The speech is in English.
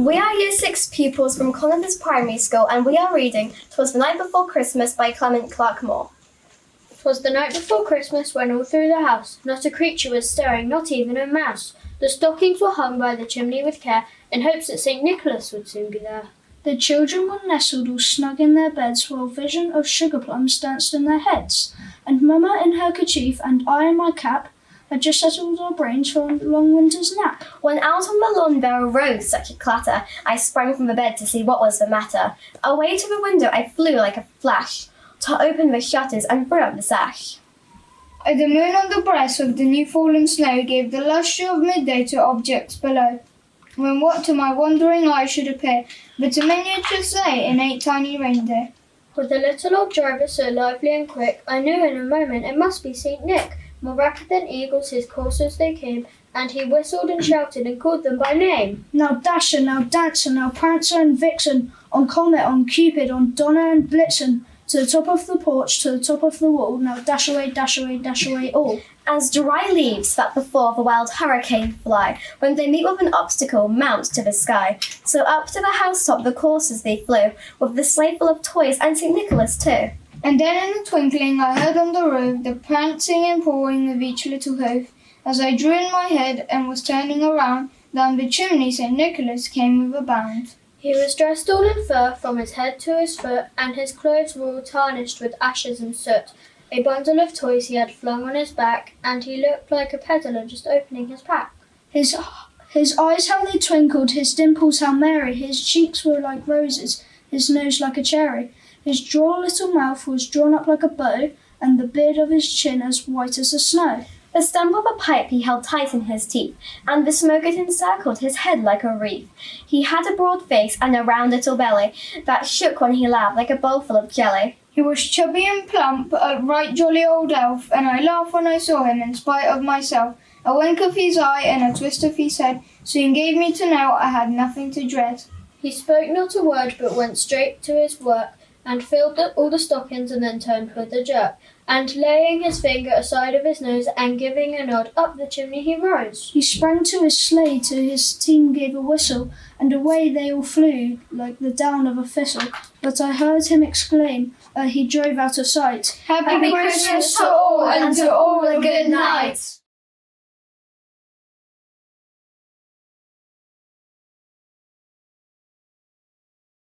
We are Year 6 pupils from Conifers Primary School, and we are reading "'Twas the Night Before Christmas" by Clement Clark Moore. 'Twas the night before Christmas, when all through the house not a creature was stirring, not even a mouse. The stockings were hung by the chimney with care, in hopes that St. Nicholas would soon be there. The children were nestled all snug in their beds, while vision of sugar plums danced in their heads. And Mamma in her kerchief, and I in my cap, had just settled our brains for a long winter's nap. When out on the lawn there arose such a clatter, I sprang from the bed to see what was the matter. Away to the window I flew like a flash, to open the shutters and throw up the sash. The moon on the breast of the new fallen snow gave the lustre of midday to objects below, when what to my wondering eye should appear but a miniature sleigh and 8 tiny reindeer. With a little old driver so lively and quick, I knew in a moment it must be St. Nick. More rapid than eagles his coursers they came, and he whistled and shouted and called them by name. Now Dasher, now Dancer, now Prancer and Vixen, on Comet, on Cupid, on Donner and Blitzen, to the top of the porch, to the top of the wall, now dash away all. As dry leaves that before the wild hurricane fly, when they meet with an obstacle, mount to the sky. So up to the housetop the coursers they flew, with the sleigh full of toys and St. Nicholas too. And then in a twinkling I heard on the roof the prancing and pawing of each little hoof. As I drew in my head and was turning around, down the chimney St. Nicholas came with a bound. He was dressed all in fur from his head to his foot, and his clothes were all tarnished with ashes and soot. A bundle of toys he had flung on his back, and he looked like a peddler just opening his pack. His eyes how they twinkled, his dimples how merry, his cheeks were like roses, his nose like a cherry. His droll little mouth was drawn up like a bow, and the beard of his chin as white as the snow. The stump of a pipe he held tight in his teeth, and the smoke it encircled his head like a wreath. He had a broad face and a round little belly, that shook when he laughed like a bowl full of jelly. He was chubby and plump, a right jolly old elf, and I laughed when I saw him in spite of myself. A wink of his eye and a twist of his head soon gave me to know I had nothing to dread. He spoke not a word, but went straight to his work, and filled all the stockings, and then turned with a jerk, and laying his finger aside of his nose, and giving a nod, up the chimney he rose. He sprang to his sleigh, to his team gave a whistle, and away they all flew like the down of a thistle. But I heard him exclaim, he drove out of sight, Happy Christmas to all, and to all a good night.